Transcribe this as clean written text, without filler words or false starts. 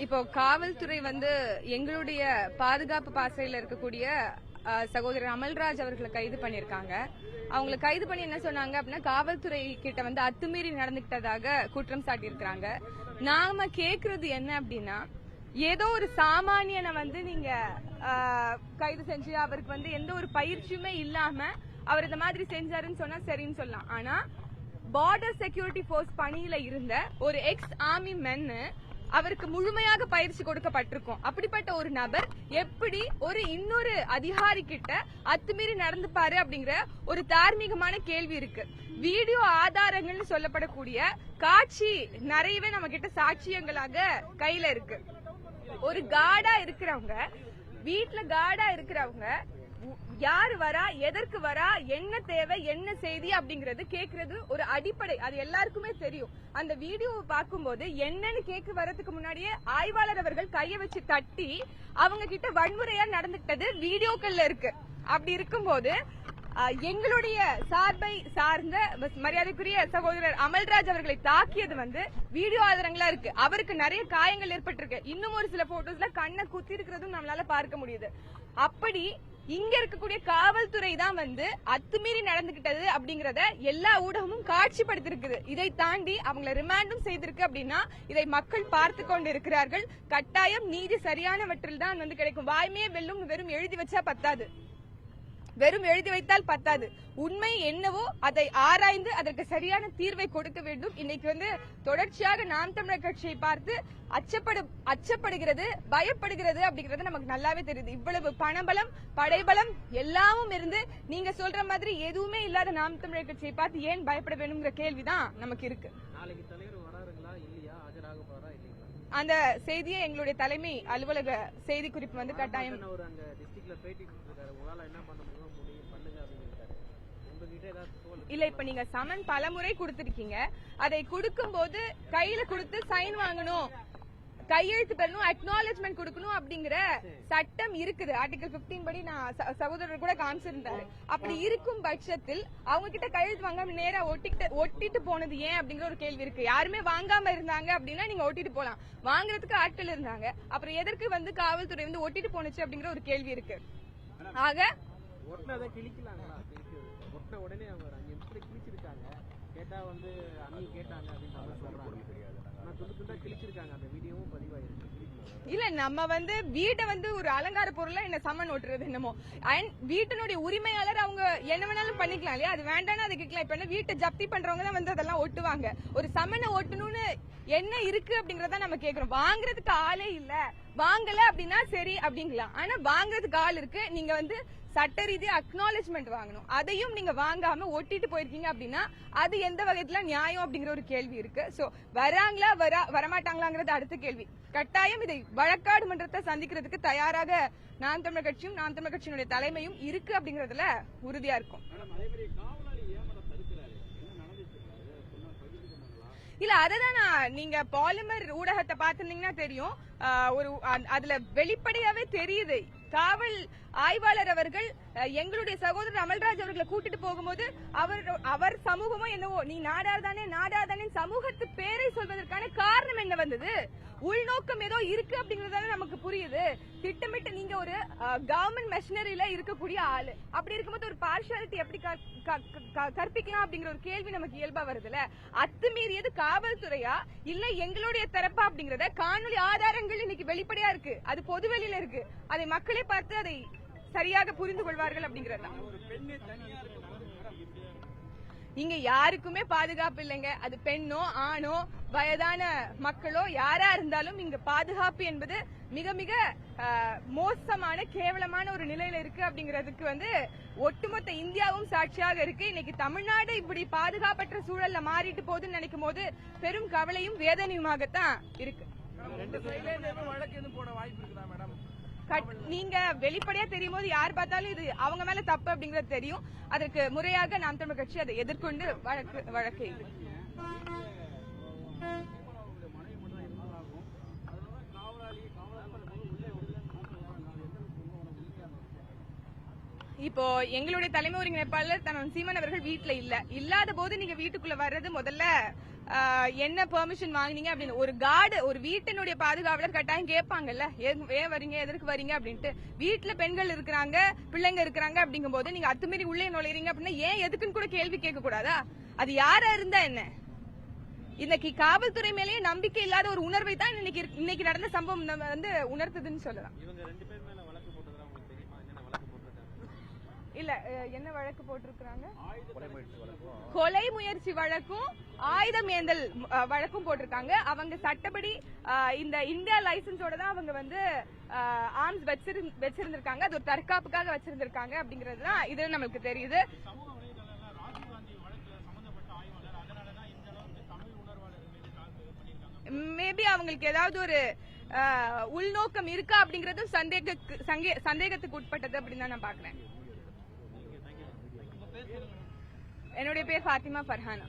இப்போ காவல்துறை எங்களுடைய பாதுகாப்பு பாசறையில் இருக்கக்கூடிய சகோதரர் அமல்ராஜ் அவர்களை கைது பண்ணிருக்காங்க. அவங்களை கைது பண்ணி என்ன சொன்னாங்க அப்படின்னா, காவல்துறை கிட்ட அத்துமீறி நடந்துகிட்டதாக குற்றம் சாட்டி இருக்கிறாங்க. நாம கேக்குறது என்ன அப்படின்னா, ஏதோ ஒரு சாமானியனை நீங்க கைது செஞ்சு அவருக்கு எந்த ஒரு பயிற்சியுமே இல்லாம அவர் இந்த மாதிரி செஞ்சாருன்னு சொன்னா சரின்னு சொல்லலாம். ஆனா பார்டர் செக்யூரிட்டி போர்ஸ் பணியில இருந்த ஒரு எக்ஸ் ஆர்மி மென்னு அவருக்கு முழுமையாக பயிற்சி கொடுக்கப்பட்டிருக்கும். அப்படிப்பட்ட ஒரு நபர் எப்படி ஒரு இன்னொரு அதிகாரி கிட்ட அத்துமீறி நடந்துப்பாரு அப்படிங்கிற ஒரு தார்மீகமான கேள்வி இருக்கு. வீடியோ ஆதாரங்கள்னு சொல்லப்படக்கூடிய காட்சி நிறையவே நம்ம கிட்ட சாட்சியங்களாக கையில இருக்கு. ஒரு கார்டா இருக்கிறவங்க, வீட்டுல கார்டா இருக்கிறவங்க யாரு வரா, எதற்கு வரா, என்ன தேவை, என்ன செய்தி அப்படிங்கறது கேக்குறது ஒரு அடிப்படை. அது எல்லாருக்குமே தெரியும். அந்த வீடியோவை பார்க்கும்போது என்னன்னு கேட்க வரதுக்கு முன்னாடியே ஆய்வாளர் அவர்கள் கைய வச்சு தட்டி அவங்க கிட்ட வன்முறையா நடந்துட்டது வீடியோக்கள்ல இருக்கு. அப்படி இருக்கும்போது எங்களுடைய சார்பை சார்ந்த மரியாதைக்குரிய சகோதரர் அமல்ராஜ் அவர்களை தாக்கியது வீடியோ ஆதாரங்களா இருக்கு. அவருக்கு நிறைய காயங்கள் ஏற்பட்டிருக்கு. இன்னும் ஒரு சில போட்டோஸ்ல கண்ணை குத்தி இருக்கிறதும் நம்மளால பார்க்க முடியுது. அப்படி இங்க இருக்கக்கூடிய காவல்துறை தான் அத்துமீறி நடந்துகிட்டது அப்படிங்கறத எல்லா ஊடகமும் காட்சிப்படுத்திருக்குது. இதை தாண்டி அவங்களை ரிமாண்டும் செய்திருக்கு அப்படின்னா இதை மக்கள் பார்த்து கொண்டு இருக்கிறார்கள். கட்டாயம் நீதி சரியானவற்றில் தான் கிடைக்கும். வாய்மையே வெல்லும் வெறும் எழுதி வச்சா பத்தாது, வெறும் எழுதி வைத்தால் பத்தாது. உண்மை என்னவோ அதை ஆராய்ந்து அதற்கு சரியான தீர்வை கொடுக்க வேண்டும். இன்னைக்கு தொடர்ச்சியாக நாம் தமிழர் கட்சியை பார்த்து அச்சப்படுகிறது, பயப்படுகிறது அப்படிங்கறது நமக்கு நல்லாவே தெரியுது. இவ்வளவு பணபலம், படைபலம் எல்லாமும் இருந்து நீங்க சொல்ற மாதிரி எதுவுமே இல்லாத நாம் தமிழர் கட்சியை பார்த்து ஏன் பயப்பட வேணுங்கிற கேள்விதான் நமக்கு இருக்கு. அந்த செய்தியை எங்களுடைய தலைமை அலுவலக செய்தி குறிப்பு கட்டாயம் இல்ல. இப்ப நீங்க சமன் பலமுறை கொடுத்திருக்கீங்க. அதை கொடுக்கும் போது கையில கொடுத்து சைன் வாங்கணும், கையெழுத்து பெறணும், அக்னாலஜ்மெண்ட் கொடுக்கணும் அப்படிங்கிற சட்டம் இருக்குது. ஆர்டிகல் 15 படி நான் சகோதரர் கூட காமிச்சிருந்தாரு. அப்படி இருக்கும் பட்சத்தில் அவங்க கிட்ட கையெழுத்து வாங்காம நேரா ஒட்டிட்டு போனது ஏன் அப்படிங்கிற ஒரு கேள்வி இருக்கு. யாருமே வாங்காம இருந்தாங்க அப்படின்னா நீங்க ஒட்டிட்டு போலாம். வாங்குறதுக்கு ஆட்கள் இருந்தாங்க, அப்புறம் எதற்கு காவல்துறை ஒட்டிட்டு போனுச்சு அப்படிங்கிற ஒரு கேள்வி இருக்கு. ஆக உடனே அவங்க கிழிச்சிருக்காங்க. கேட்டா அண்ணி கேட்டாங்க அப்படின்னு சொல்றாங்க. கிழிச்சிருக்காங்க. அந்த வீடியோவும் பதிவாயிருக்கு. இல்ல நம்ம வீட்டை ஒரு அலங்கார பொருளா என்ன சமன் ஓட்டுறது என்னமோ. வீட்டினுடைய உரிமையாளர் அவங்க என்ன வேணாலும் பண்ணிக்கலாம் இல்லையா? அது வேண்டாம்னு அது கேட்கலாம். இப்ப வீட்டை ஜப்தி பண்றவங்க தான் அதெல்லாம் ஒட்டுவாங்க. ஒரு சமனை ஒட்டணும்னு என்ன இருக்கு அப்படிங்கறத நம்ம கேக்குறோம். வாங்குறதுக்கு ஆளே இல்ல, வாங்கல அப்படின்னா சரி அப்படிங்கலாம். ஆனா வாங்குறதுக்கு ஆள் இருக்கு. நீங்க சட்ட ரீதியா அக்னாலஜ்மெண்ட் வாங்கணும். அதையும் நீங்க வாங்காம ஒட்டிட்டு போயிருக்கீங்க அப்படின்னா அது எந்த வகையில நியாயம் அப்படிங்கிற ஒரு கேள்வி இருக்கு. சோ வராங்களா வரமாட்டாங்களாங்கிறது அடுத்த கேள்வி. கட்டாயம் இதை வழக்காடு மன்றத்தை சந்திக்கிறதுக்கு தயாராக நாம் தமிழர் கட்சியும் நாம் தமிழர் கட்சியினுடைய தலைமையும் இருக்கு அப்படிங்கறதுல உறுதியா இருக்கும். இல்ல அததான் நீங்க பாலிமர் ஊடகத்தை பாத்திருந்தீங்கன்னா தெரியும். அதுல வெளிப்படையாவே தெரியுது. காவல் ஆய்வாளர் அவர்கள் எங்களுடைய சகோதரர் அமல்ராஜ் அவர்களை கூட்டிட்டு போகும்போது அவர் சமூகமோ என்னவோ நீ நாடாதானே சமூகத்து பேரை சொல்வதற்கான காரணம் என்ன வந்தது? உள்நோக்கம் ஏதோ இருக்கு அப்படிங்கறதால நமக்கு புரியுது. திட்டமிட்டு நீங்க ஒரு கவர்மெண்ட் மெஷினரியில இருக்கக்கூடிய ஆளு, அப்படி இருக்கும்போது ஒரு பார்ஷியாலிட்டி எப்படி கற்பிக்கலாம் அப்படிங்கிற ஒரு கேள்வி நமக்கு இயல்பா வருதுல. அத்துமீறியது காவல்துறையா இல்ல எங்களுடைய தரப்பா அப்படிங்கறத காணொலி ஆதாரங்கள் இன்னைக்கு வெளிப்படையா இருக்கு. அது பொதுவெளியில இருக்கு. அதை மக்களே பார்த்து அதை சரியாக புரிந்து கொள்வார்கள் அப்படிங்கறதா. இங்க யாருக்குமே பாதுகாப்பு இல்லைங்க. அது பெண்ணோ ஆணோ வயதான மக்களோ யாரா இருந்தாலும் இங்க பாதுகாப்பு என்பது மிக மிக மோசமான கேவலமான ஒரு நிலையில இருக்கு அப்படிங்கறதுக்கு ஒட்டுமொத்த இந்தியாவும் சாட்சியாக இருக்கு. இன்னைக்கு தமிழ்நாடு இப்படி பாதுகாப்பற்ற சூழல்ல மாறிட்டு போகுதுன்னு நினைக்கும் போது பெரும் கவலையும் வேதனையுமாகத்தான் இருக்கு. நீங்க வெளிப்படையா தெரியும் போது யார் பார்த்தாலும் இது அவங்க மேல தப்பு அப்படிங்கறது தெரியும். அதற்கு முறையாக நாம் தமிழர் கட்சி அதை எதிர்கொண்டு வழக்கு இப்போ எங்களுடைய தலைமை ஒருங்கிணைப்பாளர் சீமான் அவர்கள் வீட்டுல இல்லாத போது நீங்க வீட்டுக்குள்ள வர்றது முதல்ல என்ன பெர்மிஷன் வாங்குனீங்க அப்படின்னு ஒரு கார்டு, ஒரு வீட்டினுடைய பாதுகாவலர் கட்டாயம் கேட்பாங்கல்ல, ஏன் வரீங்க, எதற்கு வரீங்க அப்படின்ட்டு. வீட்டுல பெண்கள் இருக்கிறாங்க, பிள்ளைங்க இருக்கிறாங்க அப்படிங்கும் போது நீங்க அத்துமீறி உள்ளே நுழைறீங்க அப்படின்னா ஏன் எதுக்குன்னு கூட கேள்வி கேட்க கூடாதா? அது யாரா இருந்தா என்ன? இன்னைக்கு காவல்துறை மேலேயே நம்பிக்கை இல்லாத ஒரு உணர்வை தான் இன்னைக்கு நடந்த சம்பவம் நம்ம வந்து உணர்த்துதுன்னு சொல்லலாம். இவங்க 2 பேர் மேல வழக்கு போட்டதா உங்களுக்கு தெரியுமா? என்ன வழக்கு போட்டிருக்காங்க? இல்ல, என்ன வழக்கு போட்டிருக்காங்க? கொலை முயற்சி வழக்கும் ஆயுதம் ஏந்தல் வழக்கும் போட்டிருக்காங்க. அவங்க சட்டப்படி இந்த இந்தியா லைசன்ஸோட தான் அவங்க வந்து ஆர்ம்ஸ் வச்சிருந்திருக்காங்க. அது ஒரு தற்காப்புக்காக வச்சிருந்திருக்காங்க அப்படிங்கிறது தான் இது நமக்கு தெரியுது. மேபி அவங்களுக்கு ஏதாவது ஒரு உள்நோக்கம் இருக்கா அப்படிங்கறது சந்தேகத்துக்கு உட்பட்டது அப்படின்னு தான் நான் பாக்குறேன். என்னுடைய பேர் ஃபாத்திமா ஃபர்ஹானா.